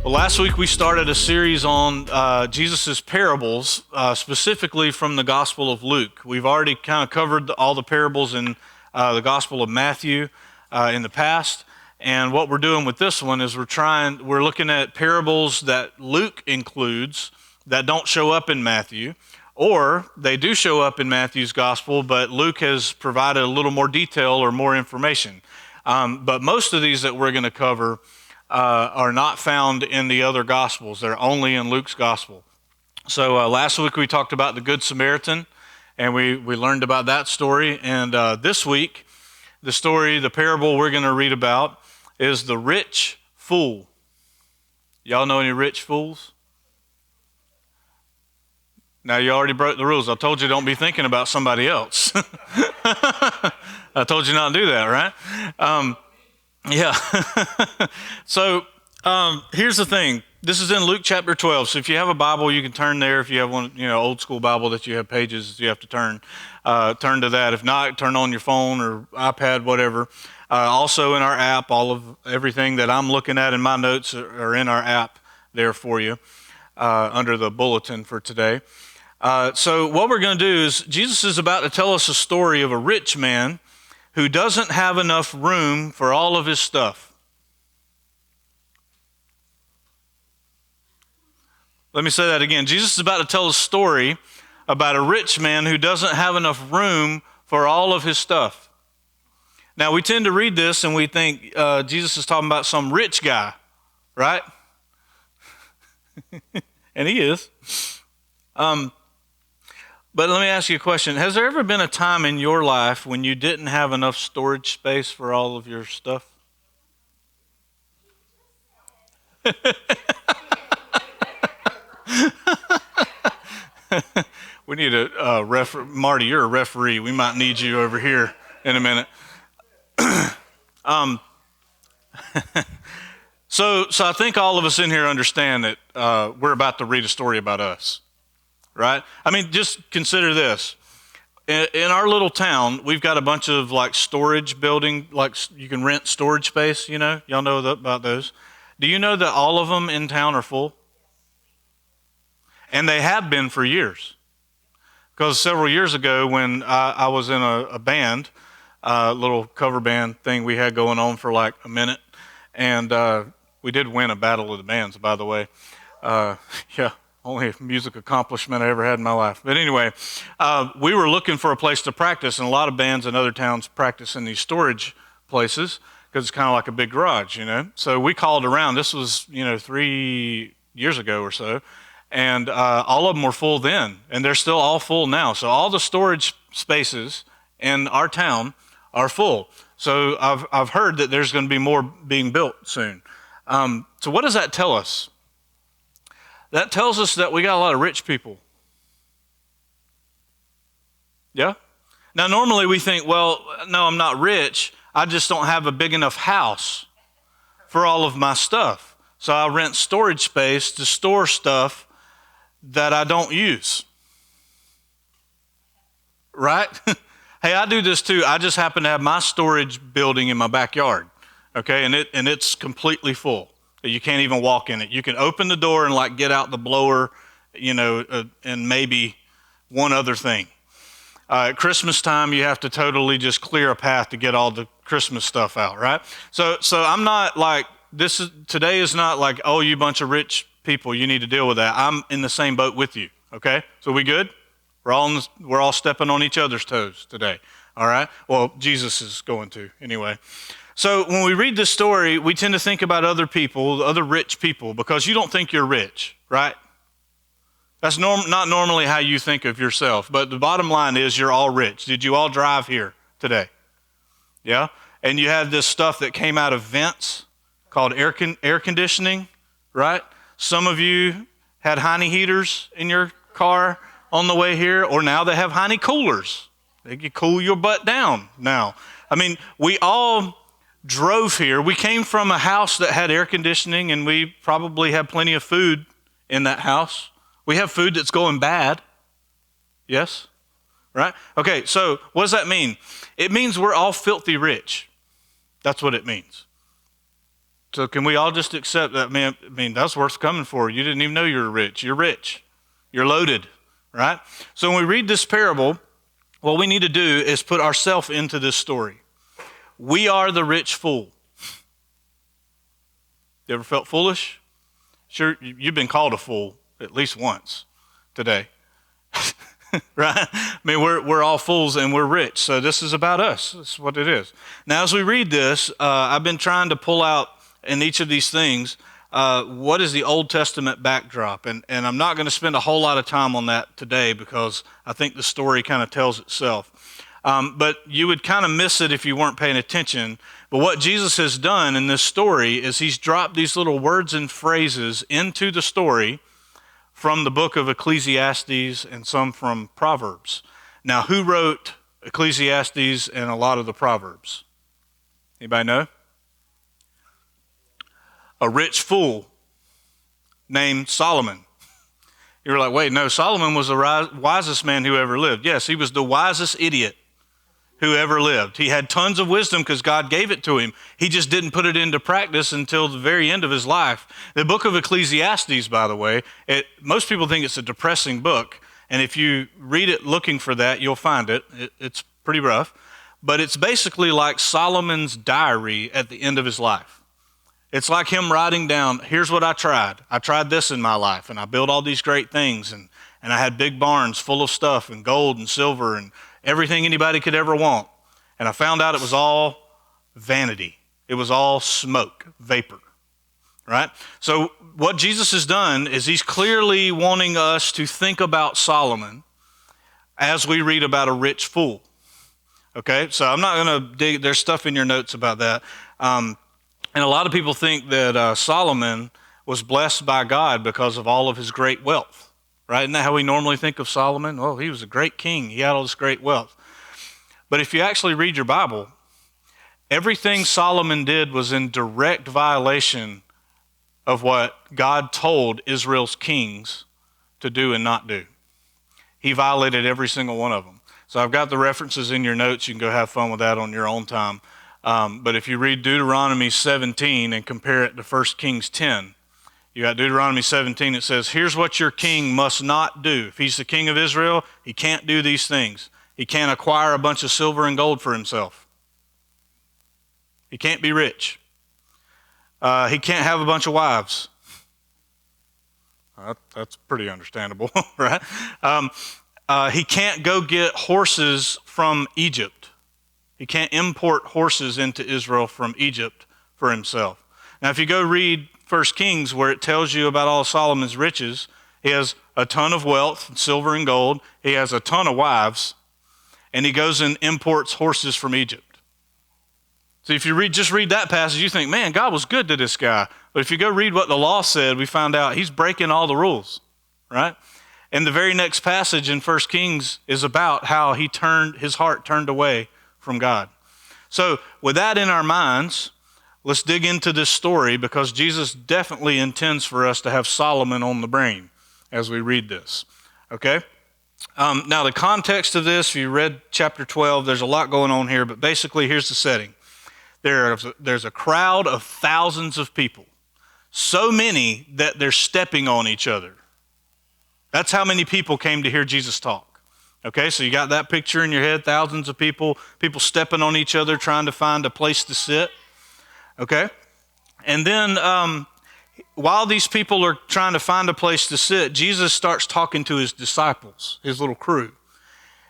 Well, last week we started a series on Jesus' parables, specifically from the Gospel of Luke. We've already kind of covered all the parables in the Gospel of Matthew in the past, and what we're doing with this one is we're looking at parables that Luke includes that don't show up in Matthew, or they do show up in Matthew's Gospel, but Luke has provided a little more detail or more information. But most of these that we're going to cover are not found in the other Gospels. They're only in Luke's Gospel. So last week we talked about the Good Samaritan, and we learned about that story. And this week, the parable we're going to read about is the rich fool. Y'all know any rich fools? Now, you already broke the rules. I told you don't be thinking about somebody else. I told you not to do that, right? Yeah. So here's the thing. This is in Luke chapter 12. So if you have a Bible, you can turn there. If you have one, old school Bible that you have pages you have to turn to that. If not, turn on your phone or iPad, whatever. Also in our app, everything that I'm looking at in my notes are in our app there for you under the bulletin for today. So what we're going to do is Jesus is about to tell us a story of a rich man who doesn't have enough room for all of his stuff. Let me say that again. Jesus is about to tell a story about a rich man who doesn't have enough room for all of his stuff. Now, we tend to read this and we think Jesus is talking about some rich guy, right? And he is. But let me ask you a question. Has there ever been a time in your life when you didn't have enough storage space for all of your stuff? We need a Marty, you're a referee. We might need you over here in a minute. So I think all of us in here understand that we're about to read a story about us. Right? I mean, just consider this. In our little town, we've got a bunch of storage building, you can rent storage space, Y'all know about those. Do you know that all of them in town are full? And they have been for years. Because several years ago when I was in a band, a little cover band thing we had going on for a minute, and we did win a battle of the bands, by the way. Yeah. Only music accomplishment I ever had in my life. But anyway, we were looking for a place to practice, and a lot of bands in other towns practice in these storage places because it's kind of like a big garage, So we called around. This was, 3 years ago or so, and all of them were full then, and they're still all full now. So all the storage spaces in our town are full. So I've heard that there's going to be more being built soon. So what does that tell us? That tells us that we got a lot of rich people. Yeah? Now, normally we think, well, no, I'm not rich. I just don't have a big enough house for all of my stuff. So I rent storage space to store stuff that I don't use. Right? Hey, I do this too. I just happen to have my storage building in my backyard. Okay? And it's completely full. You can't even walk in it. You can open the door and get out the blower, and maybe one other thing. At Christmas time, you have to totally just clear a path to get all the Christmas stuff out, right? So I'm not today is not oh, you bunch of rich people, you need to deal with that. I'm in the same boat with you, okay? So we good? We're all stepping on each other's toes today, all right? Well, Jesus is going to anyway. So when we read this story, we tend to think about other people, other rich people, because you don't think you're rich, right? That's not normally how you think of yourself. But the bottom line is you're all rich. Did you all drive here today? Yeah? And you had this stuff that came out of vents called air conditioning, right? Some of you had Heine heaters in your car on the way here, or now they have Heine coolers. They can cool your butt down now. I mean, we all drove here. We came from a house that had air conditioning, and we probably had plenty of food in that house. We have food that's going bad. Yes? Right? Okay, so what does that mean? It means we're all filthy rich. That's what it means. So can we all just accept that, man? I mean, that's worth coming for. You didn't even know you were rich. You're rich. You're loaded, right? So when we read this parable, what we need to do is put ourselves into this story. We are the rich fool. You ever felt foolish? Sure, you've been called a fool at least once today, right? I mean, we're all fools and we're rich, so this is about us. That's what it is. Now, as we read this, I've been trying to pull out in each of these things what is the Old Testament backdrop, and I'm not going to spend a whole lot of time on that today because I think the story kind of tells itself. But you would kind of miss it if you weren't paying attention. But what Jesus has done in this story is he's dropped these little words and phrases into the story from the book of Ecclesiastes and some from Proverbs. Now, who wrote Ecclesiastes and a lot of the Proverbs? Anybody know? A rich fool named Solomon. You were like, wait, no, Solomon was the wisest man who ever lived. Yes, he was the wisest idiot who ever lived. He had tons of wisdom because God gave it to him. He just didn't put it into practice until the very end of his life. The book of Ecclesiastes, by the way, most people think it's a depressing book. And if you read it looking for that, you'll find it. It's pretty rough. But it's basically like Solomon's diary at the end of his life. It's like him writing down, here's what I tried. I tried this in my life, and I built all these great things, and I had big barns full of stuff, and gold and silver, and everything anybody could ever want. And I found out it was all vanity. It was all smoke, vapor, right? So what Jesus has done is he's clearly wanting us to think about Solomon as we read about a rich fool. Okay, so I'm not going to dig, there's stuff in your notes about that. And a lot of people think that Solomon was blessed by God because of all of his great wealth, right? Isn't that how we normally think of Solomon? Well, he was a great king. He had all this great wealth. But if you actually read your Bible, everything Solomon did was in direct violation of what God told Israel's kings to do and not do. He violated every single one of them. So I've got the references in your notes. You can go have fun with that on your own time. But if you read Deuteronomy 17 and compare it to 1 Kings 10, you got Deuteronomy 17, it says, here's what your king must not do. If he's the king of Israel, he can't do these things. He can't acquire a bunch of silver and gold for himself. He can't be rich. He can't have a bunch of wives. That's pretty understandable, right? He can't go get horses from Egypt. He can't import horses into Israel from Egypt for himself. Now, if you go read 1 Kings, where it tells you about all Solomon's riches, he has a ton of wealth, silver and gold. He has a ton of wives, and he goes and imports horses from Egypt. So if you just read that passage, you think, man, God was good to this guy. But if you go read what the law said, we find out he's breaking all the rules, right? And the very next passage in 1 Kings is about how his heart turned away from God. So with that in our minds, let's dig into this story because Jesus definitely intends for us to have Solomon on the brain as we read this. Okay? Now the context of this, if you read chapter 12, there's a lot going on here, but basically here's the setting. There's a crowd of thousands of people, so many that they're stepping on each other. That's how many people came to hear Jesus talk. Okay, so you got that picture in your head, thousands of people stepping on each other, trying to find a place to sit. Okay? And then while these people are trying to find a place to sit, Jesus starts talking to his disciples, his little crew.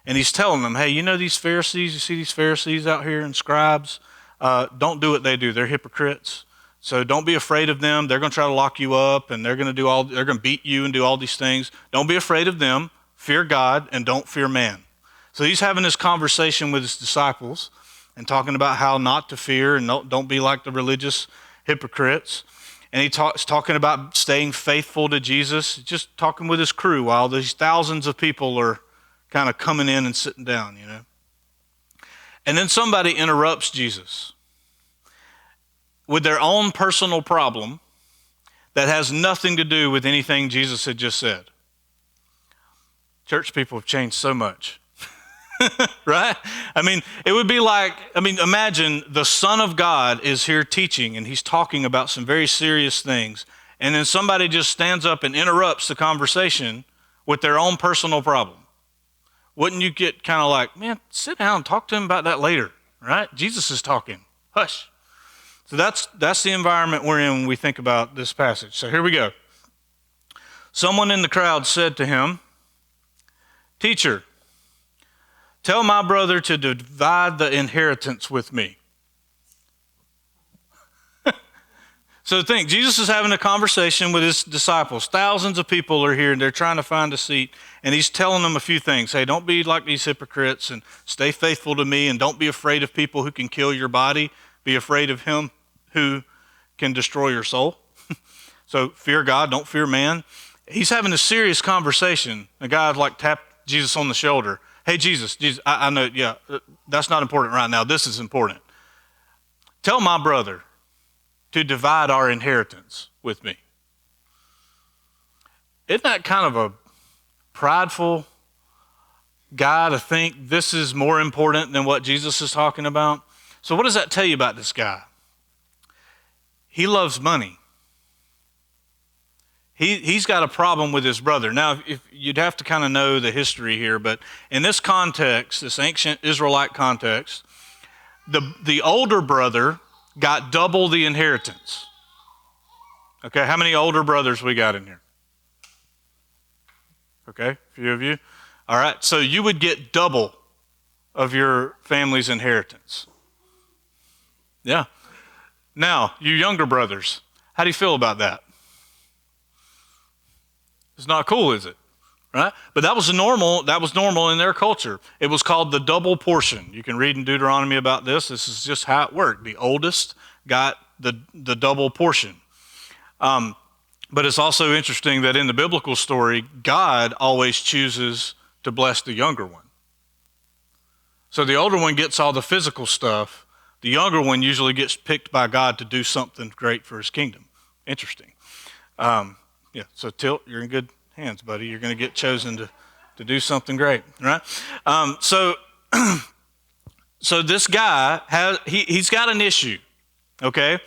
And he's telling them, hey, you know these Pharisees, you see these Pharisees out here and scribes? Don't do what they do. They're hypocrites. So don't be afraid of them. They're going to try to lock you up, and they're going to beat you and do all these things. Don't be afraid of them. Fear God and don't fear man. So he's having this conversation with his disciples and talking about how not to fear and don't be like the religious hypocrites. And he talking about staying faithful to Jesus, just talking with his crew while these thousands of people are kind of coming in and sitting down, you know. And then somebody interrupts Jesus with their own personal problem that has nothing to do with anything Jesus had just said. Church people have changed so much. right? I mean, it would be like, imagine the Son of God is here teaching and he's talking about some very serious things. And then somebody just stands up and interrupts the conversation with their own personal problem. Wouldn't you get kind of like, man, sit down and talk to him about that later, right? Jesus is talking. Hush. So that's the environment we're in when we think about this passage. So here we go. Someone in the crowd said to him, "Teacher, tell my brother to divide the inheritance with me." So think, Jesus is having a conversation with his disciples. Thousands of people are here and they're trying to find a seat. And he's telling them a few things. Hey, don't be like these hypocrites and stay faithful to me, and don't be afraid of people who can kill your body. Be afraid of him who can destroy your soul. So fear God, don't fear man. He's having a serious conversation. The guy like tapped Jesus on the shoulder. Hey, Jesus, I know, yeah, that's not important right now. This is important. Tell my brother to divide our inheritance with me. Isn't that kind of a prideful guy to think this is more important than what Jesus is talking about? So what does that tell you about this guy? He loves money. He's got a problem with his brother. Now, if you'd have to kind of know the history here, but in this context, this ancient Israelite context, the older brother got double the inheritance. Okay, how many older brothers we got in here? Okay, a few of you. All right, so you would get double of your family's inheritance. Yeah. Now, you younger brothers, how do you feel about that? It's not cool, is it? Right? But that was normal in their culture. It was called the double portion. You can read in Deuteronomy about this. This is just how it worked. The oldest got the double portion. But it's also interesting that in the biblical story, God always chooses to bless the younger one. So the older one gets all the physical stuff. The younger one usually gets picked by God to do something great for his kingdom. Interesting. Yeah, so Tilt, you're in good hands, buddy. You're going to get chosen to do something great, right? So this guy he's got an issue, okay?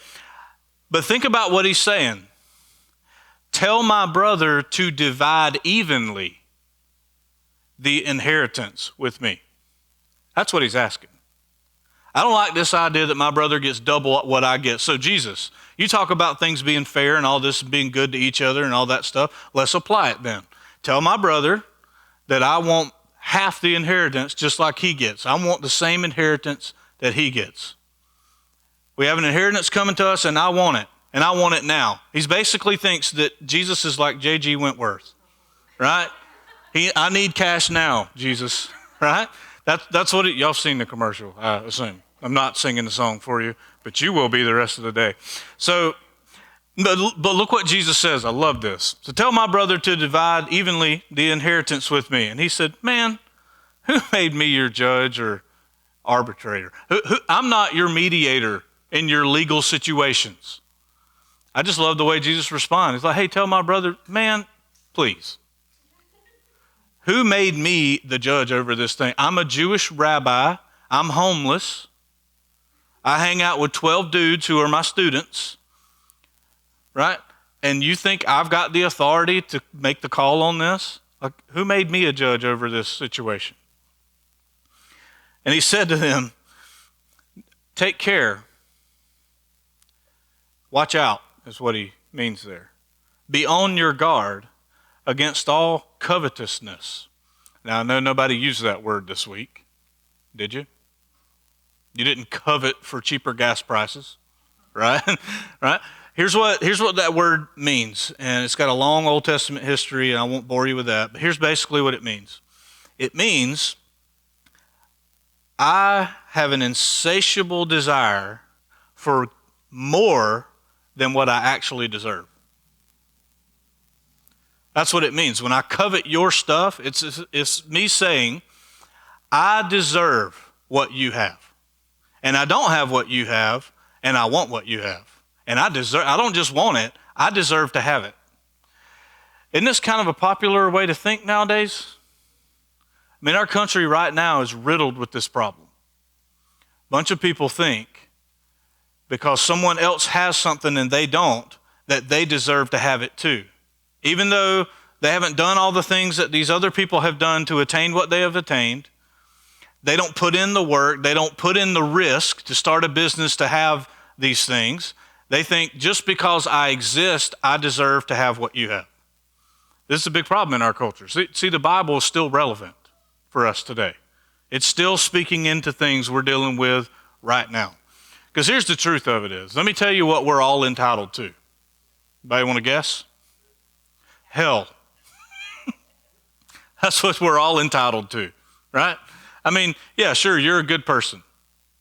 But think about what he's saying. Tell my brother to divide evenly the inheritance with me. That's what he's asking. I don't like this idea that my brother gets double what I get. So Jesus, you talk about things being fair and all this being good to each other and all that stuff. Let's apply it then. Tell my brother that I want half the inheritance just like he gets. I want the same inheritance that he gets. We have an inheritance coming to us and I want it. And I want it now. He basically thinks that Jesus is like J.G. Wentworth, right? I need cash now, Jesus, right? That's what y'all seen the commercial, I assume. I'm not singing the song for you, but you will be the rest of the day. So, but look what Jesus says. I love this. So tell my brother to divide evenly the inheritance with me. And he said, man, who made me your judge or arbitrator? I'm not your mediator in your legal situations. I just love the way Jesus responds. He's like, hey, tell my brother, man, please. Who made me the judge over this thing? I'm a Jewish rabbi. I'm homeless. I hang out with 12 dudes who are my students, right? And you think I've got the authority to make the call on this? Like, who made me a judge over this situation? And he said to them, take care. Watch out is what he means there. Be on your guard against all covetousness. Now, I know nobody used that word this week. Did you? You didn't covet for cheaper gas prices, right? Right? Here's what that word means, and it's got a long Old Testament history, and I won't bore you with that, but here's basically what it means. It means I have an insatiable desire for more than what I actually deserve. That's what it means. When I covet your stuff, it's me saying, I deserve what you have. And I don't have what you have, and I want what you have. And I don't just want it, I deserve to have it. Isn't this kind of a popular way to think nowadays? I mean, our country right now is riddled with this problem. A bunch of people think because someone else has something and they don't, that they deserve to have it too. Even though they haven't done all the things that these other people have done to attain what they have attained, they don't put in the work, they don't put in the risk to start a business to have these things. They think just because I exist, I deserve to have what you have. This is a big problem in our culture. See, the Bible is still relevant for us today. It's still speaking into things we're dealing with right now. Because here's the truth of it is, let me tell you what we're all entitled to. Anybody want to guess? Hell. That's what we're all entitled to, right? I mean, yeah, sure, you're a good person,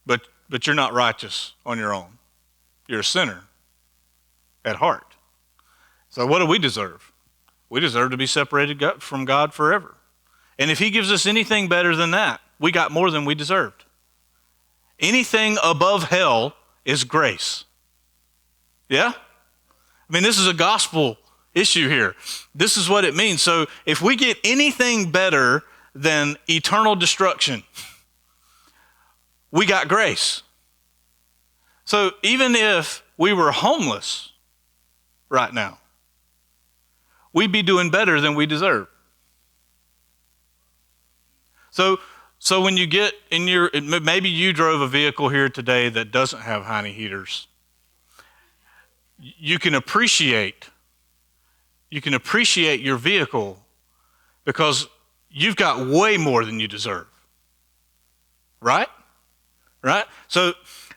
but you're not righteous on your own. You're a sinner at heart. So what do we deserve? We deserve to be separated from God forever. And if he gives us anything better than that, we got more than we deserved. Anything above hell is grace. Yeah? I mean, this is a gospel issue here. This is what it means. So if we get anything better than eternal destruction, we got grace. So even if we were homeless right now, we'd be doing better than we deserve. So when you get in maybe you drove a vehicle here today that doesn't have Heine heaters, you can appreciate your vehicle because you've got way more than you deserve. Right? Right? So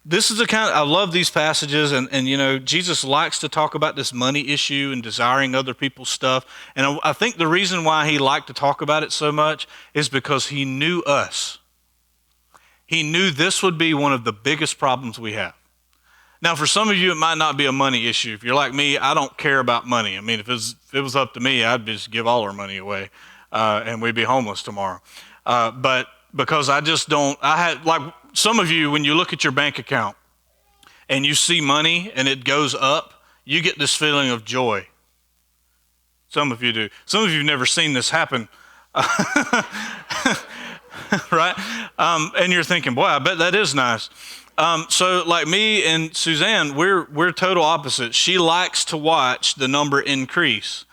this is I love these passages, and you know, Jesus likes to talk about this money issue and desiring other people's stuff. And I think the reason why he liked to talk about it so much is because he knew us. He knew this would be one of the biggest problems we have. Now, for some of you, it might not be a money issue. If you're like me, I don't care about money. I mean, if it was up to me, I'd just give all our money away, and we'd be homeless tomorrow. But because I just don't, like some of you, when you look at your bank account and you see money and it goes up, you get this feeling of joy. Some of you do. Some of you have never seen this happen. Right? And you're thinking, boy, I bet that is nice. So like me and Suzanne, we're total opposites. She likes to watch the number increase.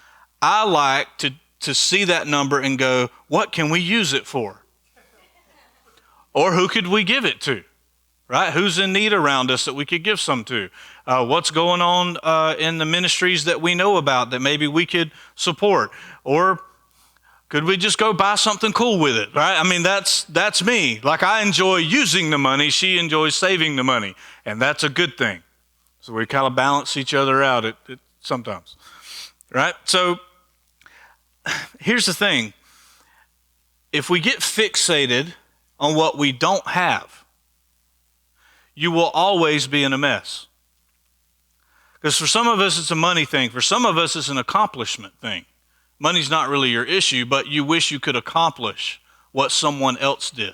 I like to see that number and go, what can we use it for? Or who could we give it to? Right? Who's in need around us that we could give some to? What's going on in the ministries that we know about that maybe we could support? Or could we just go buy something cool with it, right? I mean, that's me. Like, I enjoy using the money. She enjoys saving the money. And that's a good thing. So we kind of balance each other out sometimes, right? So here's the thing. If we get fixated on what we don't have, you will always be in a mess. Because for some of us, it's a money thing. For some of us, it's an accomplishment thing. Money's not really your issue, but you wish you could accomplish what someone else did.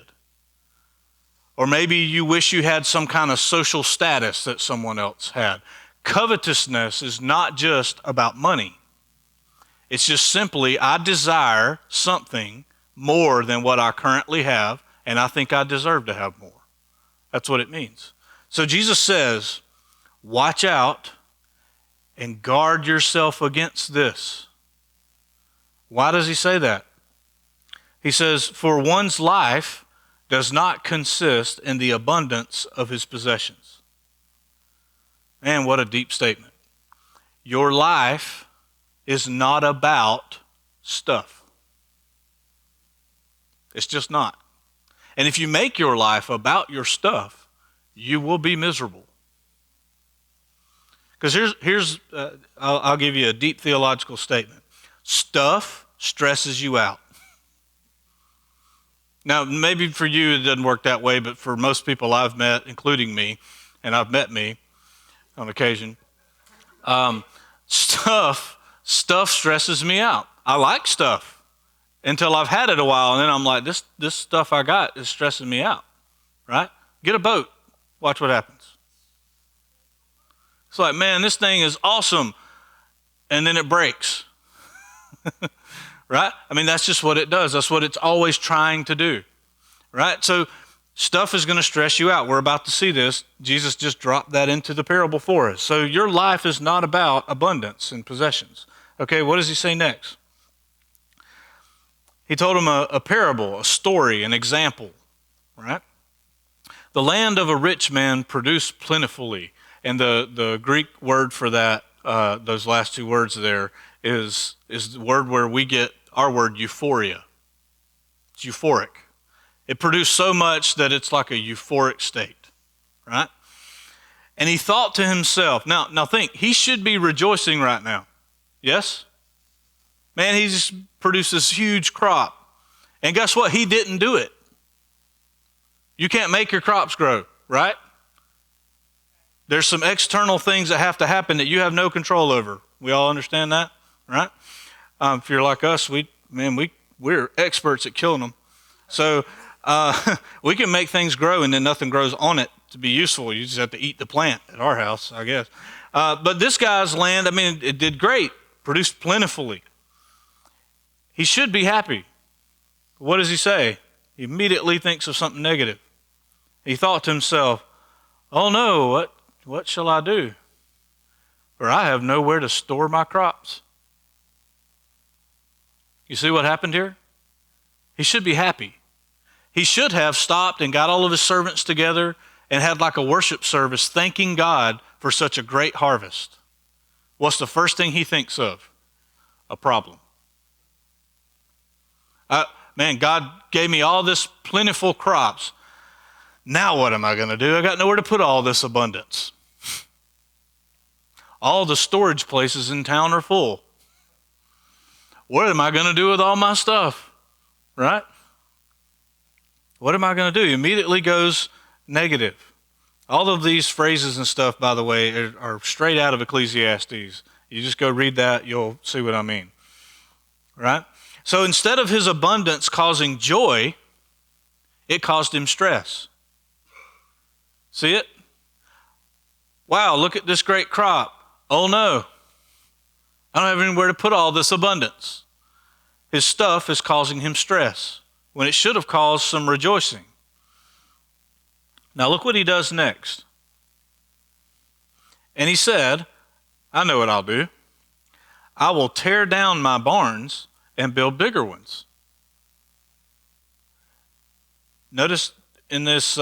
Or maybe you wish you had some kind of social status that someone else had. Covetousness is not just about money. It's just simply, I desire something more than what I currently have, and I think I deserve to have more. That's what it means. So Jesus says, watch out and guard yourself against this. Why does he say that? He says, for one's life does not consist in the abundance of his possessions. Man, what a deep statement. Your life is not about stuff. It's just not. And if you make your life about your stuff, you will be miserable. Because I'll give you a deep theological statement. Stuff stresses you out. Now, maybe for you it doesn't work that way, but for most people I've met, including me, and I've met me on occasion, stuff stresses me out. I like stuff until I've had it a while, and then I'm like, this stuff I got is stressing me out, right? Get a boat. Watch what happens. It's like, man, this thing is awesome, and then it breaks. right? I mean, that's just what it does. That's what it's always trying to do, right? So stuff is going to stress you out. We're about to see this. Jesus just dropped that into the parable for us. So your life is not about abundance and possessions. Okay, what does he say next? He told him a parable, a story, an example, right? The land of a rich man produced plentifully. And the Greek word for that, those last two words there, is the word where we get our word euphoria. It's euphoric. It produced so much that it's like a euphoric state, right? And he thought to himself, now think, he should be rejoicing right now. Yes? Man, he just produced this huge crop. And guess what? He didn't do it. You can't make your crops grow, right? There's some external things that have to happen that you have no control over. We all understand that, right? If you're like us, we're experts at killing them. So we can make things grow and then nothing grows on it to be useful. You just have to eat the plant at our house, I guess. But this guy's land, it did great, produced plentifully. He should be happy. What does he say? He immediately thinks of something negative. He thought to himself, oh no, what shall I do? For I have nowhere to store my crops. You see what happened here? He should be happy. He should have stopped and got all of his servants together and had like a worship service thanking God for such a great harvest. What's the first thing he thinks of? A problem. God gave me all this plentiful crops. Now what am I going to do? I got nowhere to put all this abundance. All the storage places in town are full. What am I going to do with all my stuff? Right? What am I going to do? He immediately goes negative. All of these phrases and stuff, by the way, are straight out of Ecclesiastes. You just go read that, you'll see what I mean. Right? So instead of his abundance causing joy, it caused him stress. See it? Wow, look at this great crop. Oh no, I don't have anywhere to put all this abundance. His stuff is causing him stress when it should have caused some rejoicing. Now look what he does next. And he said, I know what I'll do. I will tear down my barns and build bigger ones. Notice in this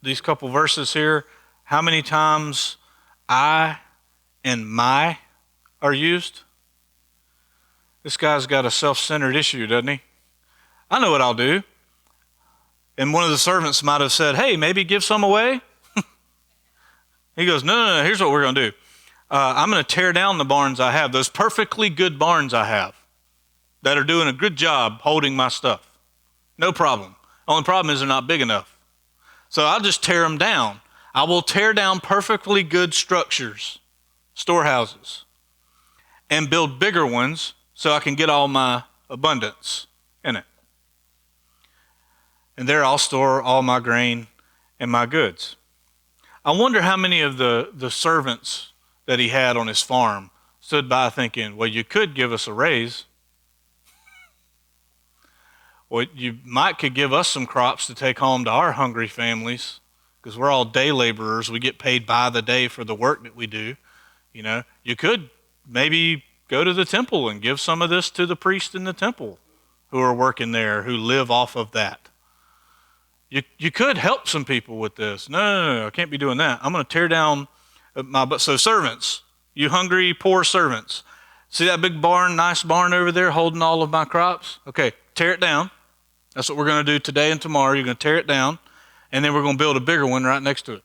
these couple verses here, how many times I and my are used? This guy's got a self-centered issue, doesn't he? I know what I'll do. And one of the servants might have said, hey, maybe give some away. He goes, no, here's what we're going to do. I'm going to tear down the barns I have, those perfectly good barns I have that are doing a good job holding my stuff. No problem. Only problem is they're not big enough. So I'll just tear them down. I will tear down perfectly good structures, storehouses, and build bigger ones so I can get all my abundance in it. And there I'll store all my grain and my goods. I wonder how many of the servants that he had on his farm stood by thinking, well, you could give us a raise. Well, you could give us some crops to take home to our hungry families because we're all day laborers. We get paid by the day for the work that we do. You know, you could maybe go to the temple and give some of this to the priest in the temple who are working there, who live off of that. You could help some people with this. No, I can't be doing that. I'm going to tear down so servants, you hungry, poor servants. See that big barn, nice barn over there holding all of my crops? Okay, tear it down. That's what we're going to do today and tomorrow. You're going to tear it down, and then we're going to build a bigger one right next to it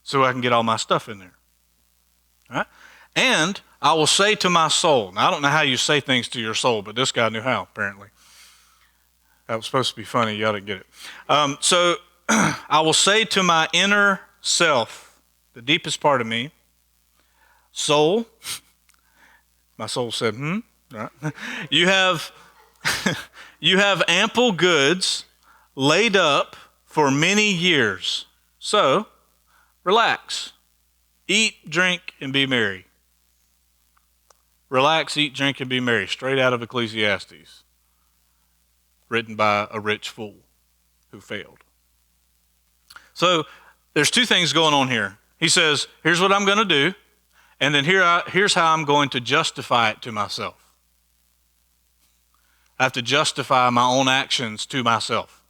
so I can get all my stuff in there. All right? And I will say to my soul. Now, I don't know how you say things to your soul, but this guy knew how, apparently. That was supposed to be funny. You ought to get it. So I will say to my inner self, the deepest part of me, soul. My soul said, right. You have ample goods laid up for many years. So relax, eat, drink, and be merry. Relax, eat, drink, and be merry. Straight out of Ecclesiastes, written by a rich fool who failed. So there's two things going on here. He says, here's what I'm going to do, and then here's how I'm going to justify it to myself. I have to justify my own actions to myself.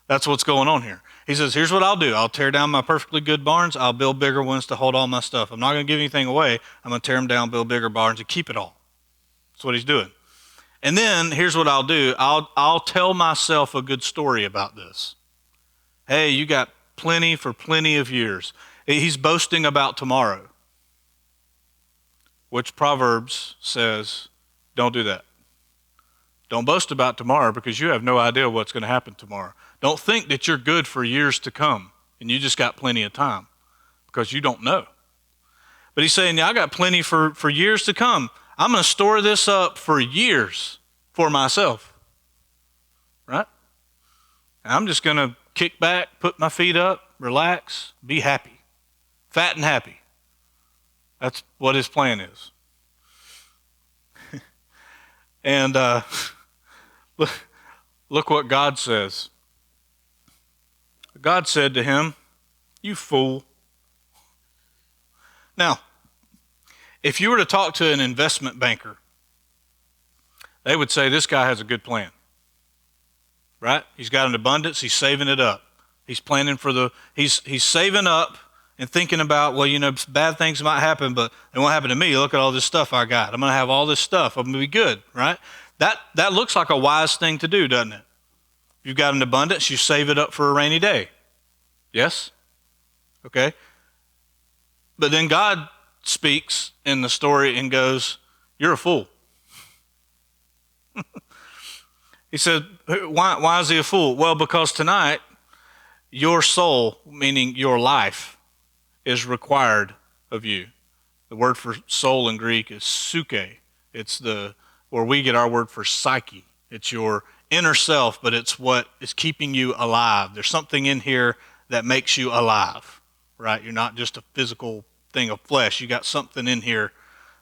That's what's going on here. He says, here's what I'll do. I'll tear down my perfectly good barns. I'll build bigger ones to hold all my stuff. I'm not going to give anything away. I'm going to tear them down, build bigger barns, and keep it all. That's what he's doing. And then here's what I'll do. I'll tell myself a good story about this. Hey, you got plenty for plenty of years. He's boasting about tomorrow, which Proverbs says, don't do that. Don't boast about tomorrow because you have no idea what's going to happen tomorrow. Don't think that you're good for years to come and you just got plenty of time because you don't know. But he's saying, yeah, I got plenty for years to come. I'm going to store this up for years for myself, right? And I'm just going to kick back, put my feet up, relax, be happy, fat and happy. That's what his plan is. And look what God says. God said to him, you fool. Now, if you were to talk to an investment banker, they would say this guy has a good plan, right? He's got an abundance. He's saving it up. He's planning for he's saving up and thinking about, well, bad things might happen, but it won't happen to me. Look at all this stuff I got. I'm going to have all this stuff. I'm going to be good, right? That looks like a wise thing to do, doesn't it? You've got an abundance, you save it up for a rainy day. Yes? Okay. But then God speaks in the story and goes, you're a fool. He said, why is he a fool? Well, because tonight, your soul, meaning your life, is required of you. The word for soul in Greek is suke. It's where we get our word for psyche. It's your inner self, but it's what is keeping you alive. There's something in here that makes you alive, right? You're not just a physical thing of flesh. You got something in here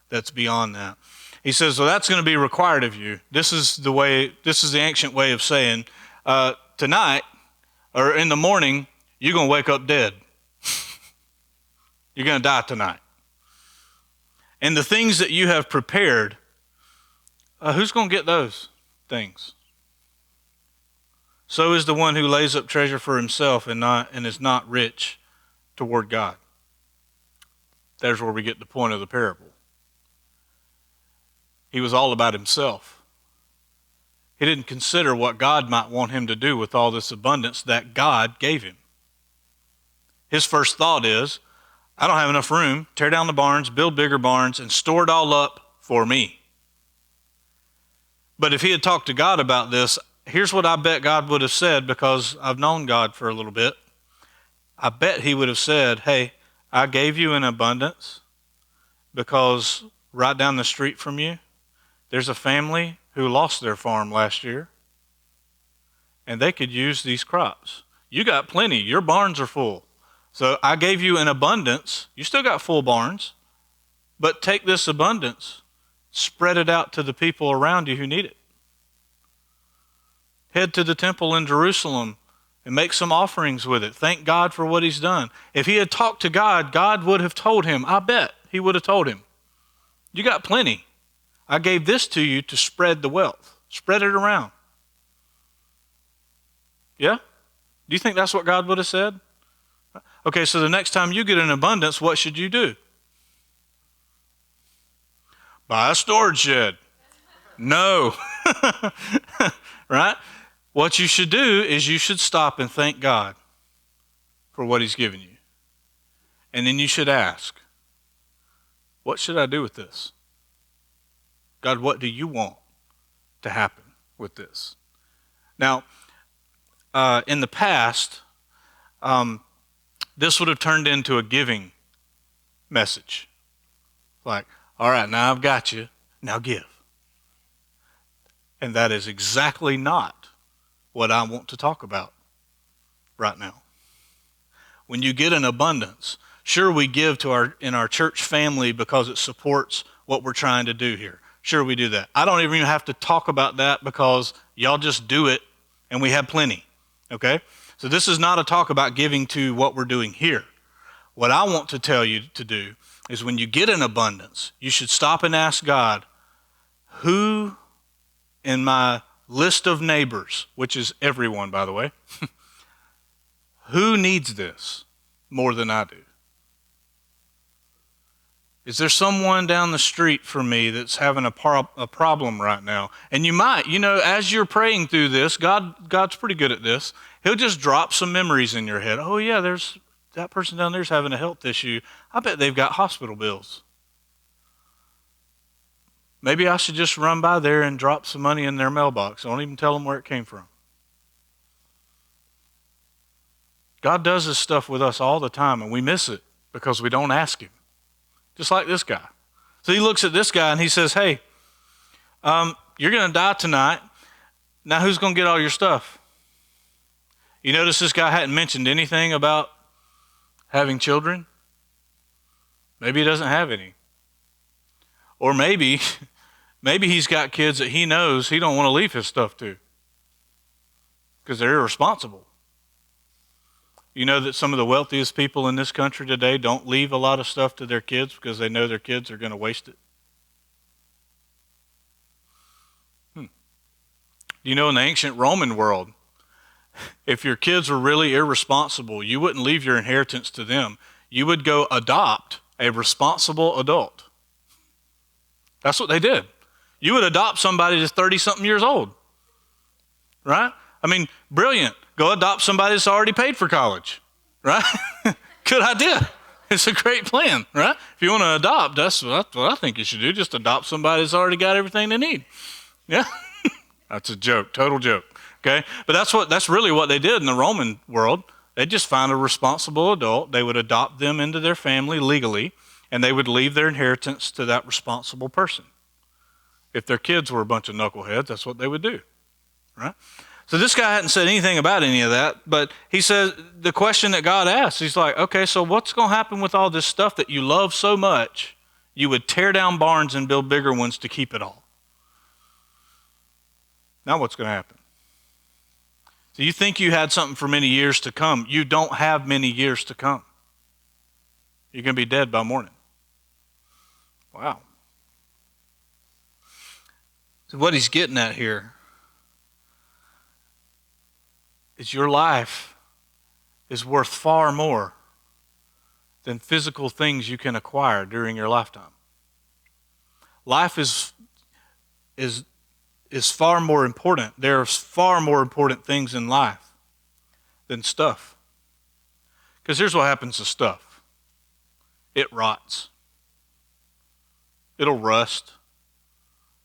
that's beyond that. He says, well, that's going to be required of you. This is the ancient way of saying, tonight, or in the morning, you're going to wake up dead. You're going to die tonight. And the things that you have prepared, who's going to get those things? So is the one who lays up treasure for himself and is not rich toward God. There's where we get the point of the parable. He was all about himself. He didn't consider what God might want him to do with all this abundance that God gave him. His first thought is, I don't have enough room. Tear down the barns, build bigger barns, and store it all up for me. But if he had talked to God about this, here's what I bet God would have said, because I've known God for a little bit. I bet he would have said, hey, I gave you an abundance because right down the street from you, there's a family who lost their farm last year, and they could use these crops. You got plenty. Your barns are full. So I gave you an abundance. You still got full barns, but take this abundance, spread it out to the people around you who need it. Head to the temple in Jerusalem and make some offerings with it. Thank God for what he's done. If he had talked to God, God would have told him, I bet he would have told him, you got plenty. I gave this to you to spread the wealth. Spread it around. Yeah? Do you think that's what God would have said? Okay, so the next time you get an abundance, what should you do? Buy a storage shed. No. Right? What you should do is you should stop and thank God for what he's given you. And then you should ask, what should I do with this? God, what do you want to happen with this? Now, in the past, this would have turned into a giving message. Like, all right, now I've got you, now give. And that is exactly not what I want to talk about right now. When you get an abundance, sure, we give in our church family because it supports what we're trying to do here. Sure, we do that. I don't even have to talk about that because y'all just do it and we have plenty, okay? So this is not a talk about giving to what we're doing here. What I want to tell you to do is when you get an abundance, you should stop and ask God, who in my list of neighbors, which is everyone, by the way, who needs this more than I do? Is there someone down the street from me that's having a problem right now? And you might, as you're praying through this, God's pretty good at this. He'll just drop some memories in your head. Oh yeah, there's that person down there's having a health issue. I bet they've got hospital bills. Maybe I should just run by there and drop some money in their mailbox. Don't even tell them where it came from. God does this stuff with us all the time, and we miss it because we don't ask him. Just like this guy. So he looks at this guy and he says, hey, you're going to die tonight. Now who's going to get all your stuff? You notice this guy hadn't mentioned anything about having children? Maybe he doesn't have any. Or maybe he's got kids that he knows he don't want to leave his stuff to because they're irresponsible. You know that some of the wealthiest people in this country today don't leave a lot of stuff to their kids because they know their kids are going to waste it. You know, in the ancient Roman world, if your kids were really irresponsible, you wouldn't leave your inheritance to them. You would go adopt a responsible adult. That's what they did. You would adopt somebody that's 30-something years old, right? I mean, brilliant. Go adopt somebody that's already paid for college, right? Good idea. It's a great plan, right? If you want to adopt, that's what I think you should do. Just adopt somebody that's already got everything they need. Yeah? That's a joke, total joke, okay? But that's really what they did in the Roman world. They just find a responsible adult. They would adopt them into their family legally, and they would leave their inheritance to that responsible person. If their kids were a bunch of knuckleheads, that's what they would do, right? So this guy hadn't said anything about any of that, but he says the question that God asked, he's like, okay, so what's going to happen with all this stuff that you love so much, you would tear down barns and build bigger ones to keep it all? Now what's going to happen? So you think you had something for many years to come. You don't have many years to come. You're going to be dead by morning. Wow. So what he's getting at here is your life is worth far more than physical things you can acquire during your lifetime. Life is far more important. There are far more important things in life than stuff. Because here's what happens to stuff. It rots. It'll rust.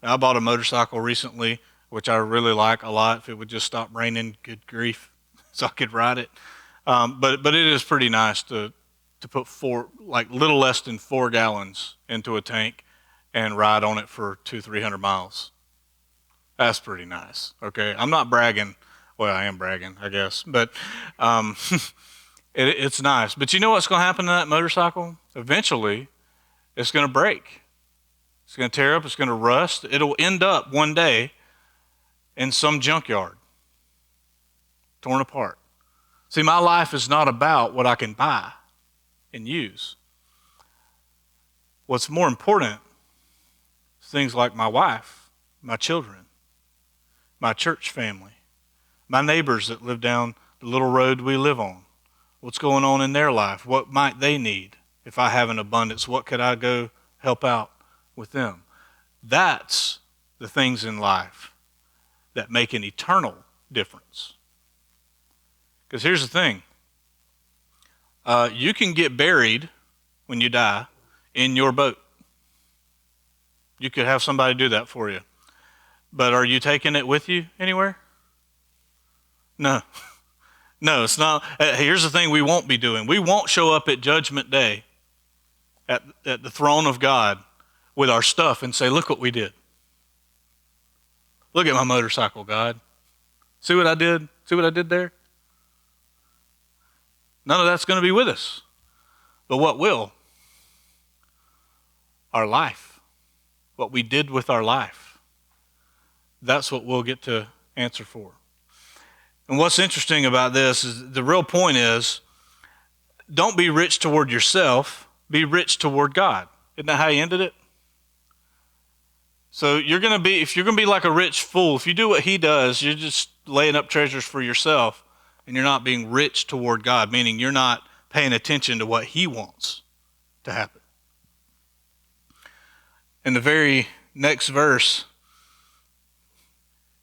I bought a motorcycle recently, which I really like a lot. If it would just stop raining, good grief, so I could ride it. But it is pretty nice to put little less than 4 gallons into a tank and ride on it for 200-300 miles. That's pretty nice. Okay, I'm not bragging. Well, I am bragging, I guess, but it's nice. But you know what's going to happen to that motorcycle? Eventually, it's going to break. It's going to tear up. It's going to rust. It'll end up one day in some junkyard, torn apart. See, my life is not about what I can buy and use. What's more important is things like my wife, my children, my church family, my neighbors that live down the little road we live on. What's going on in their life? What might they need? If I have an abundance, what could I go help out with them? That's the things in life that make an eternal difference. Because here's the thing. You can get buried when you die in your boat. You could have somebody do that for you. But are you taking it with you anywhere? No. No, it's not. Here's the thing we won't be doing. We won't show up at Judgment Day at the throne of God with our stuff and say, look what we did. Look at my motorcycle, God. See what I did? See what I did there? None of that's going to be with us. But what will? Our life. what we did with our life. That's what we'll get to answer for. And what's interesting about this is the real point is, don't be rich toward yourself, be rich toward God. Isn't that how he ended it? So if you're going to be like a rich fool, if you do what he does, you're just laying up treasures for yourself, and you're not being rich toward God, meaning you're not paying attention to what he wants to happen. In the very next verse,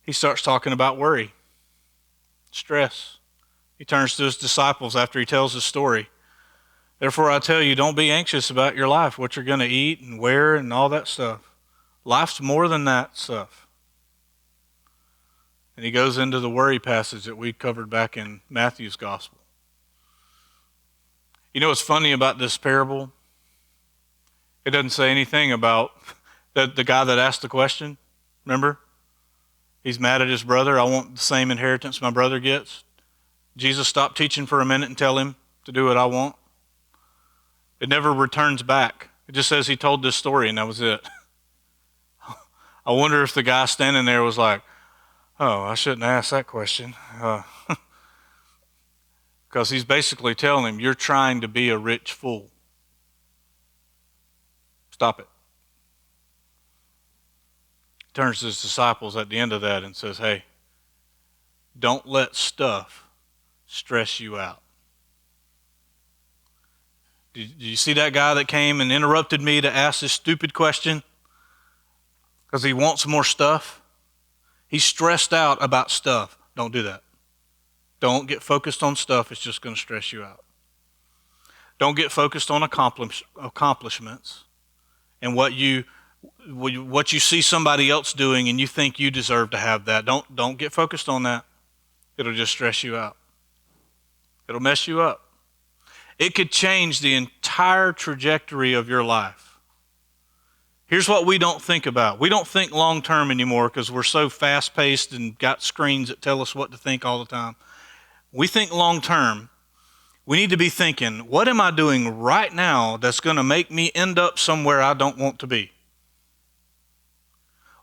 he starts talking about worry, stress. He turns to his disciples after he tells his story. Therefore, I tell you, don't be anxious about your life, what you're going to eat and wear and all that stuff. Life's more than that stuff. And he goes into the worry passage that we covered back in Matthew's gospel. You know what's funny about this parable? It doesn't say anything about the guy that asked the question. Remember? He's mad at his brother. I want the same inheritance my brother gets. Jesus stopped teaching for a minute and tell him to do what I want. It never returns back. It just says he told this story and that was it. I wonder if the guy standing there was like, oh, I shouldn't ask that question. Because he's basically telling him, you're trying to be a rich fool. Stop it. He turns to his disciples at the end of that and says, hey, don't let stuff stress you out. Did you see that guy that came and interrupted me to ask this stupid question? Because he wants more stuff. He's stressed out about stuff. Don't do that. Don't get focused on stuff. It's just going to stress you out. Don't get focused on accomplishments and what you see somebody else doing and you think you deserve to have that. Don't get focused on that. It'll just stress you out. It'll mess you up. It could change the entire trajectory of your life. Here's what we don't think about. We don't think long term anymore because we're so fast paced and got screens that tell us what to think all the time. We think long term. We need to be thinking, what am I doing right now that's going to make me end up somewhere I don't want to be?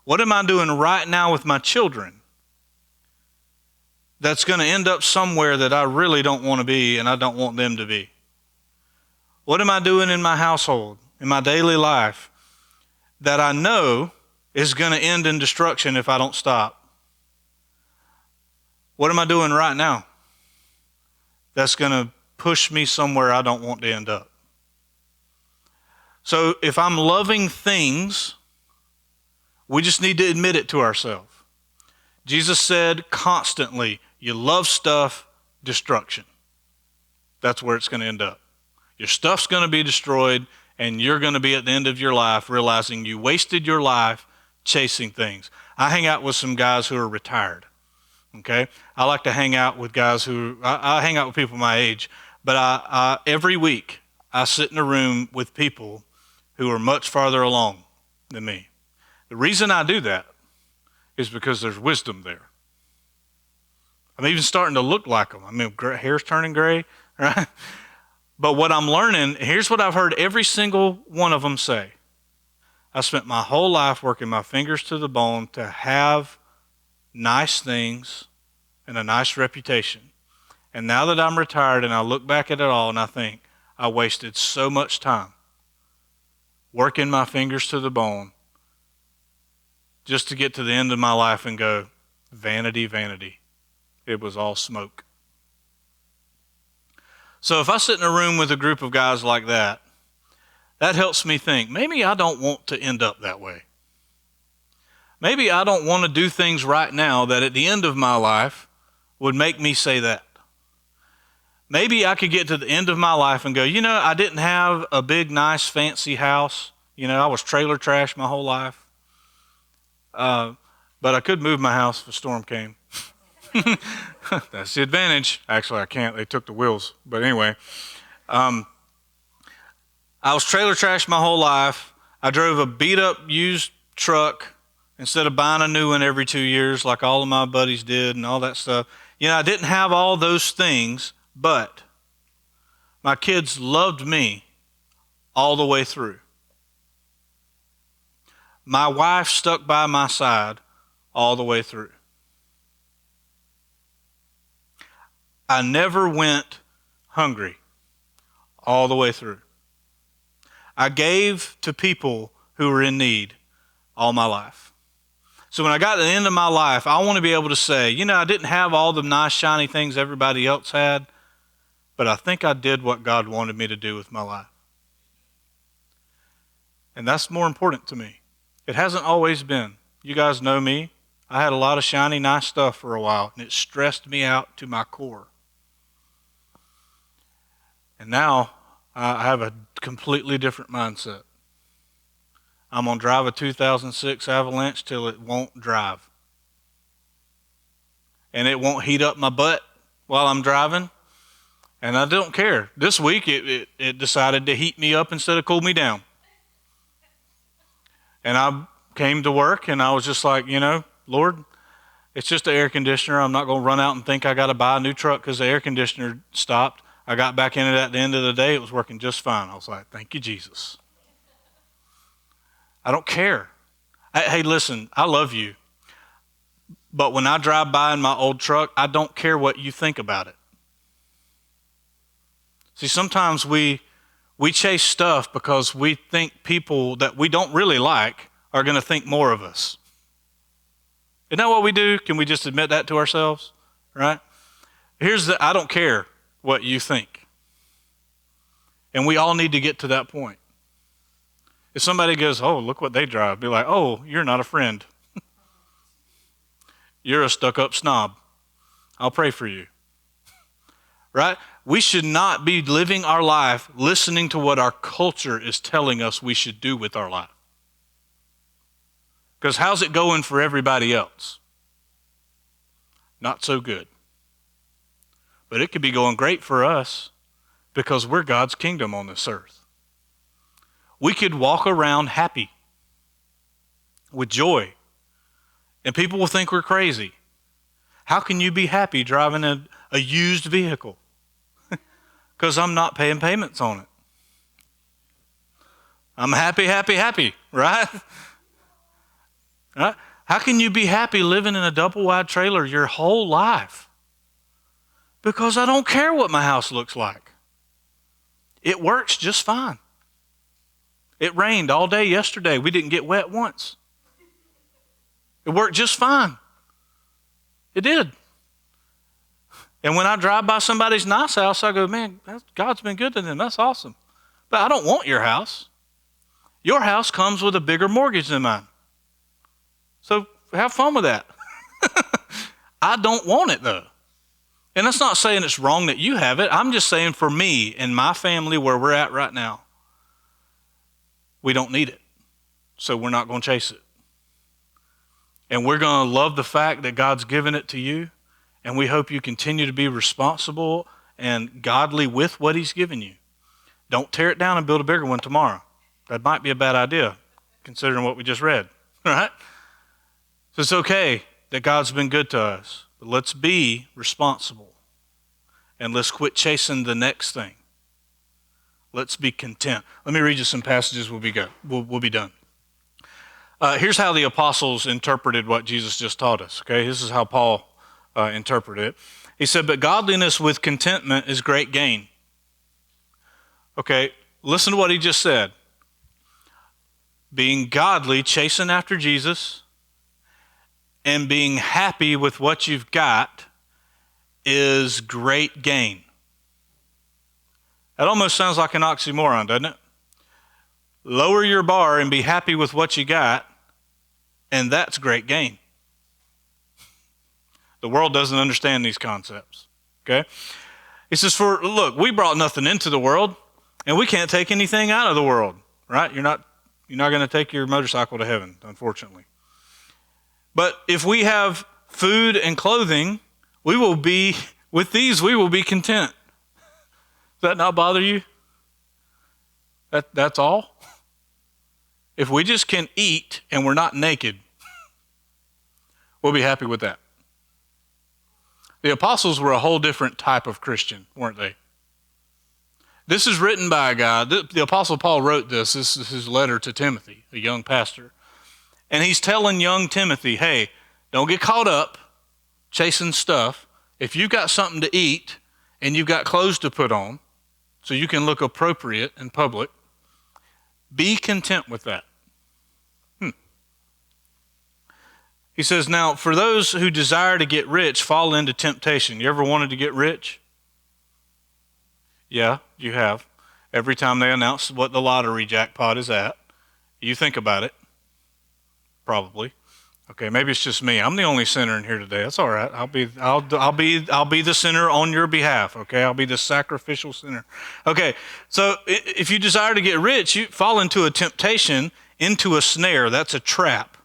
What am I doing right now with my children that's going to end up somewhere that I really don't want to be and I don't want them to be? What am I doing in my household, in my daily life, that I know is going to end in destruction if I don't stop? What am I doing right now that's going to push me somewhere I don't want to end up? So if I'm loving things, we just need to admit it to ourselves. Jesus said constantly, you love stuff, destruction. That's where it's going to end up. Your stuff's going to be destroyed, and you're going to be at the end of your life realizing you wasted your life chasing things. I hang out with some guys who are retired, okay? I like to hang out with guys I hang out with people my age, but every week I sit in a room with people who are much farther along than me. The reason I do that is because there's wisdom there. I'm even starting to look like them. I mean, hair's turning gray, right? But what I'm learning, here's what I've heard every single one of them say. I spent my whole life working my fingers to the bone to have nice things and a nice reputation. And now that I'm retired and I look back at it all and I think, I wasted so much time working my fingers to the bone just to get to the end of my life and go, vanity, vanity. It was all smoke. So if I sit in a room with a group of guys like that, that helps me think, maybe I don't want to end up that way. Maybe I don't want to do things right now that at the end of my life would make me say that. Maybe I could get to the end of my life and go, I didn't have a big, nice, fancy house. I was trailer trash my whole life. But I could move my house if a storm came. That's the advantage. Actually, I can't. They took the wheels. But anyway, I was trailer trash my whole life. I drove a beat-up used truck instead of buying a new one every 2 years like all of my buddies did and all that stuff. I didn't have all those things, but my kids loved me all the way through. my wife stuck by my side all the way through. I never went hungry all the way through. I gave to people who were in need all my life. So when I got to the end of my life, I want to be able to say, I didn't have all the nice, shiny things everybody else had, but I think I did what God wanted me to do with my life. And that's more important to me. It hasn't always been. You guys know me. I had a lot of shiny, nice stuff for a while, and it stressed me out to my core. And now I have a completely different mindset. I'm going to drive a 2006 Avalanche till it won't drive. And it won't heat up my butt while I'm driving. And I don't care. This week it decided to heat me up instead of cool me down. And I came to work and I was just like, Lord, it's just the air conditioner. I'm not going to run out and think I got to buy a new truck because the air conditioner stopped. I got back in it at the end of the day. It was working just fine. I was like, thank you, Jesus. I don't care. Hey, listen, I love you. But when I drive by in my old truck, I don't care what you think about it. See, sometimes we chase stuff because we think people that we don't really like are going to think more of us. Isn't that what we do? Can we just admit that to ourselves? Right? I don't care what you think. And we all need to get to that point. If somebody goes, oh, look what they drive, be like, oh, you're not a friend. You're a stuck-up snob. I'll pray for you. Right? We should not be living our life listening to what our culture is telling us we should do with our life. Because how's it going for everybody else? Not so good. But it could be going great for us because we're God's kingdom on this earth. We could walk around happy, with joy, and people will think we're crazy. How can you be happy driving a used vehicle? Because I'm not paying payments on it. I'm happy, right? Right? How can you be happy living in a double-wide trailer your whole life? Because I don't care what my house looks like. It works just fine. It rained all day yesterday. We didn't get wet once. It worked just fine. It did. And when I drive by somebody's nice house, I go, man, God's been good to them. That's awesome. But I don't want your house. Your house comes with a bigger mortgage than mine. So have fun with that. I don't want it though. And that's not saying it's wrong that you have it. I'm just saying for me and my family where we're at right now, we don't need it. So we're not going to chase it. And we're going to love the fact that God's given it to you. And we hope you continue to be responsible and godly with what he's given you. Don't tear it down and build a bigger one tomorrow. That might be a bad idea, considering what we just read. Right? So it's okay that God's been good to us. But let's be responsible. And let's quit chasing the next thing. Let's be content. Let me read you some passages. We'll be done. Here's how the apostles interpreted what Jesus just taught us. Okay, this is how Paul interpreted it. He said, but godliness with contentment is great gain. Okay, listen to what he just said. Being godly, chasing after Jesus, and being happy with what you've got is great gain. That almost sounds like an oxymoron, doesn't it? Lower your bar and be happy with what you got, and that's great gain. The world doesn't understand these concepts, okay? He says, look, we brought nothing into the world, and we can't take anything out of the world, right? You're not going to take your motorcycle to heaven, unfortunately. But if we have food and clothing, we will be content. Does that not bother you? That's all? If we just can eat and we're not naked, we'll be happy with that. The apostles were a whole different type of Christian, weren't they? This is written by a guy. The apostle Paul wrote this. This is his letter to Timothy, a young pastor. And he's telling young Timothy, hey, don't get caught up chasing stuff. If you've got something to eat and you've got clothes to put on so you can look appropriate in public, be content with that. He says, now, for those who desire to get rich, fall into temptation. You ever wanted to get rich? Yeah, you have. Every time they announce what the lottery jackpot is at, you think about it. Probably. Okay, maybe it's just me. I'm the only sinner in here today. That's all right. I'll be the sinner on your behalf. Okay, I'll be the sacrificial sinner. Okay, so if you desire to get rich, you fall into a temptation, into a snare. That's a trap.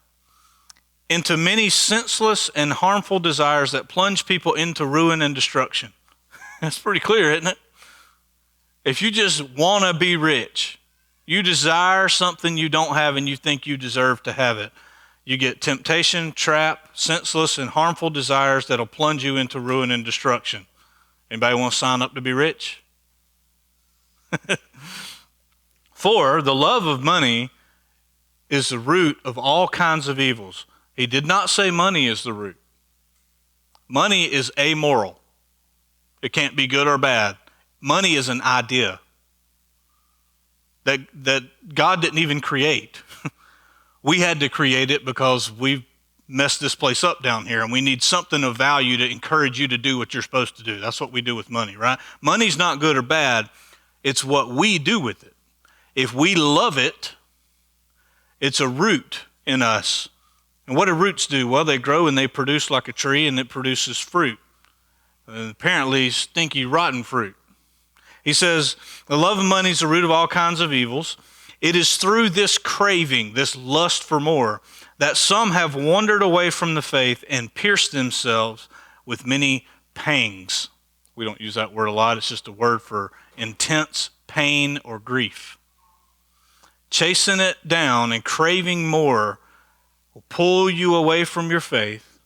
Into many senseless and harmful desires that plunge people into ruin and destruction. That's pretty clear, isn't it? If you just want to be rich, you desire something you don't have and you think you deserve to have it, you get temptation, trap, senseless, and harmful desires that'll plunge you into ruin and destruction. Anybody want to sign up to be rich? For the love of money is the root of all kinds of evils. He did not say money is the root. Money is amoral. It can't be good or bad. Money is an idea that God didn't even create. We had to create it because we've messed this place up down here, and we need something of value to encourage you to do what you're supposed to do. That's what we do with money, right? Money's not good or bad. It's what we do with it. If we love it, it's a root in us. And what do roots do? Well, they grow and they produce like a tree, and it produces fruit. And apparently stinky, rotten fruit. He says, the love of money is the root of all kinds of evils. It is through this craving, this lust for more, that some have wandered away from the faith and pierced themselves with many pangs. We don't use that word a lot. It's just a word for intense pain or grief. Chasing it down and craving more will pull you away from your faith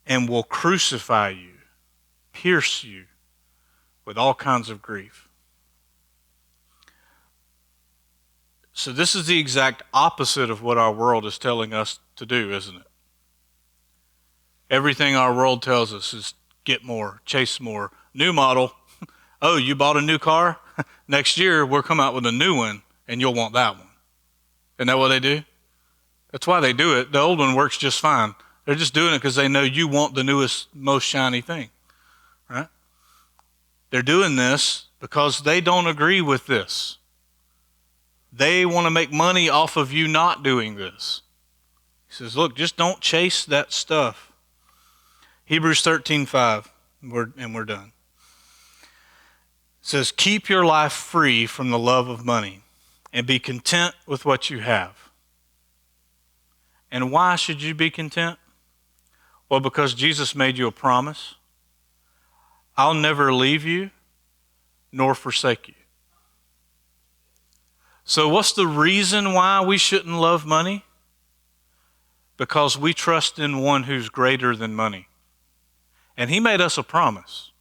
and will crucify you, pierce you with all kinds of grief. So this is the exact opposite of what our world is telling us to do, isn't it? Everything our world tells us is get more, chase more, new model. Oh, you bought a new car? Next year we'll come out with a new one and you'll want that one. Isn't that what they do? That's why they do it. The old one works just fine. They're just doing it because they know you want the newest, most shiny thing, right? They're doing this because they don't agree with this. They want to make money off of you not doing this. He says, look, just don't chase that stuff. Hebrews 13:5, and we're done. It says, keep your life free from the love of money and be content with what you have. And why should you be content? Well, because Jesus made you a promise. I'll never leave you nor forsake you. So what's the reason why we shouldn't love money? Because we trust in one who's greater than money. And he made us a promise.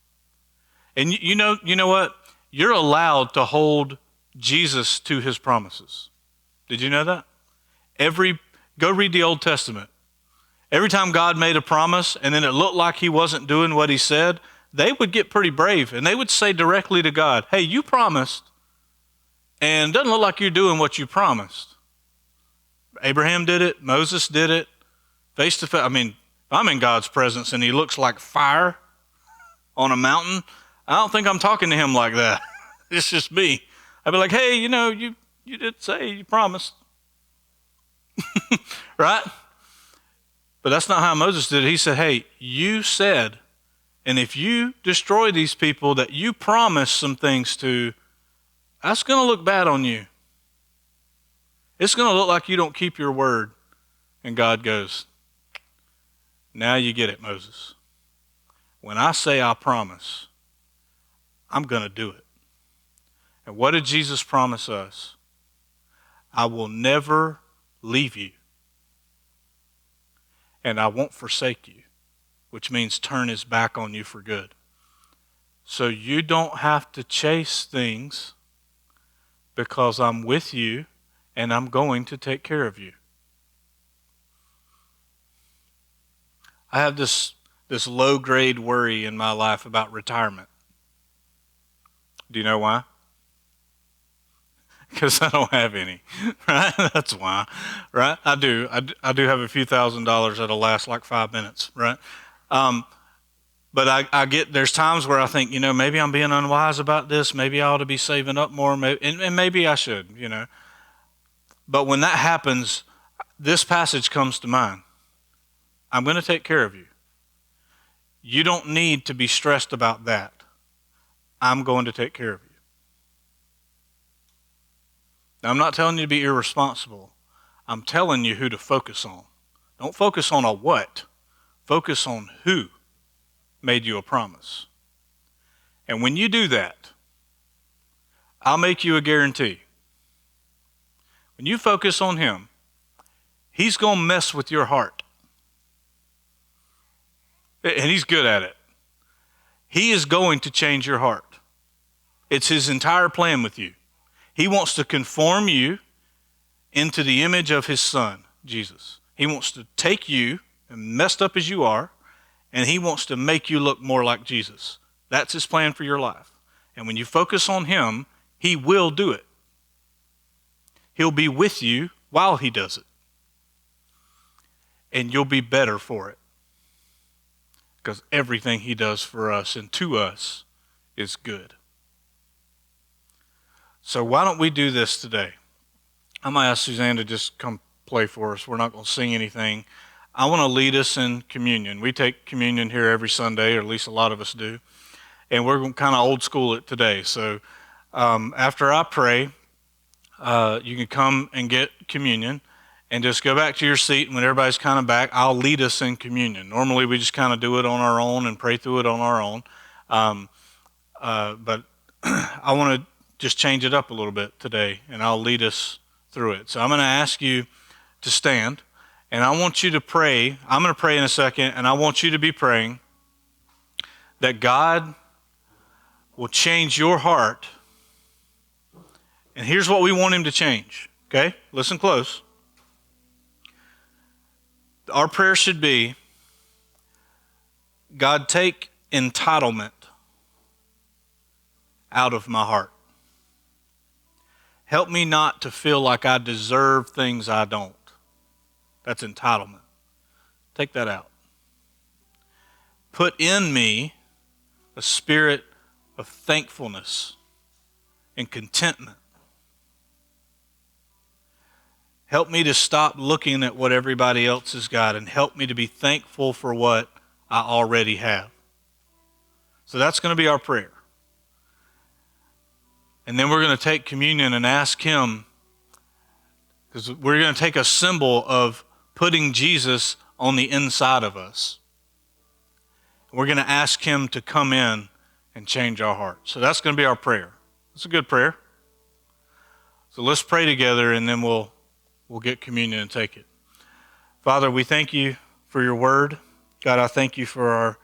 And you know what? You're allowed to hold Jesus to his promises. Did you know that? Go read the Old Testament. Every time God made a promise and then it looked like he wasn't doing what he said, they would get pretty brave and they would say directly to God, hey, you promised, and it doesn't look like you're doing what you promised. Abraham did it. Moses did it. Face to face. I mean, if I'm in God's presence and he looks like fire on a mountain, I don't think I'm talking to him like that. It's just me. I'd be like, hey, you did say you promised. Right? But that's not how Moses did it. He said, hey, you said, and if you destroy these people that you promised some things to, that's going to look bad on you. It's going to look like you don't keep your word. And God goes, now you get it, Moses. When I say I promise, I'm going to do it. And what did Jesus promise us? I will never leave you. And I won't forsake you, which means turn his back on you for good. So you don't have to chase things because I'm with you and I'm going to take care of you. I have this low-grade worry in my life about retirement. Do you know why? Because I don't have any, right? That's why, right? I do have a few $1,000s that'll last like 5 minutes, right? But I get, there's times where I think, maybe I'm being unwise about this. Maybe I ought to be saving up more, and maybe I should, But when that happens, this passage comes to mind. I'm going to take care of you. You don't need to be stressed about that. I'm going to take care of you. Now, I'm not telling you to be irresponsible. I'm telling you who to focus on. Don't focus on a what. Focus on who made you a promise. And when you do that, I'll make you a guarantee. When you focus on him, he's going to mess with your heart. And he's good at it. He is going to change your heart. It's his entire plan with you. He wants to conform you into the image of his son, Jesus. He wants to take you, and messed up as you are, and he wants to make you look more like Jesus. That's his plan for your life. And when you focus on him, he will do it. He'll be with you while he does it. And you'll be better for it. Because everything he does for us and to us is good. So why don't we do this today? I'm going to ask Suzanne to just come play for us. We're not going to sing anything. I want to lead us in communion. We take communion here every Sunday, or at least a lot of us do. And we're going to kind of old school it today. So after I pray, you can come and get communion and just go back to your seat. And when everybody's kind of back, I'll lead us in communion. Normally we just kind of do it on our own and pray through it on our own. But I want to just change it up a little bit today, and I'll lead us through it. So I'm going to ask you to stand, and I want you to pray. I'm going to pray in a second, and I want you to be praying that God will change your heart. And here's what we want him to change, okay? Listen close. Our prayer should be, God, take entitlement out of my heart. Help me not to feel like I deserve things I don't. That's entitlement. Take that out. Put in me a spirit of thankfulness and contentment. Help me to stop looking at what everybody else has got and help me to be thankful for what I already have. So that's going to be our prayer. And then we're going to take communion and ask him, because we're going to take a symbol of putting Jesus on the inside of us. We're going to ask him to come in and change our heart. So that's going to be our prayer. It's a good prayer. So let's pray together, and then we'll get communion and take it. Father, we thank you for your word. God, I thank you for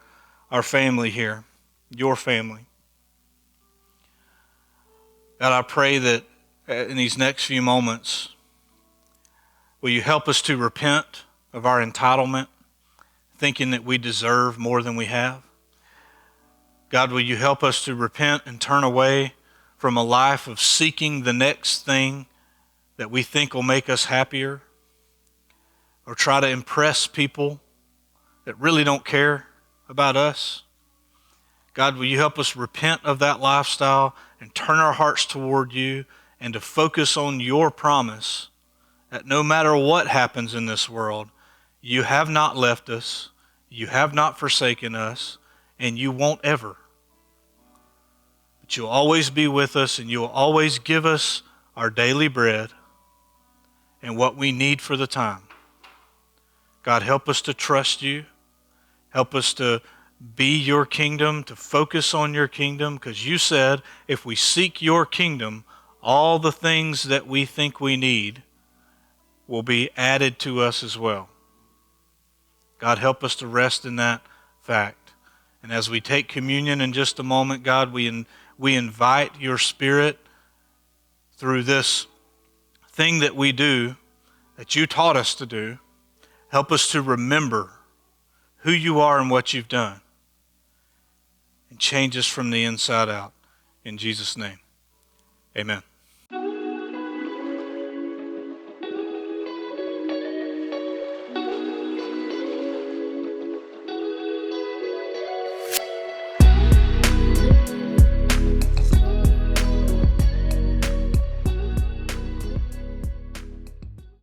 our family here, your family. God, I pray that in these next few moments, will you help us to repent of our entitlement, thinking that we deserve more than we have? God, will you help us to repent and turn away from a life of seeking the next thing that we think will make us happier, or try to impress people that really don't care about us? God, will you help us repent of that lifestyle and turn our hearts toward you and to focus on your promise that no matter what happens in this world, you have not left us, you have not forsaken us, and you won't ever. But you'll always be with us, and you'll always give us our daily bread and what we need for the time. God, help us to trust you. Help us to be your kingdom, to focus on your kingdom, because you said if we seek your kingdom, all the things that we think we need will be added to us as well. God, help us to rest in that fact. And as we take communion in just a moment, God, we invite your Spirit through this thing that we do, that you taught us to do. Help us to remember who you are and what you've done, and change us from the inside out. In Jesus' name, amen.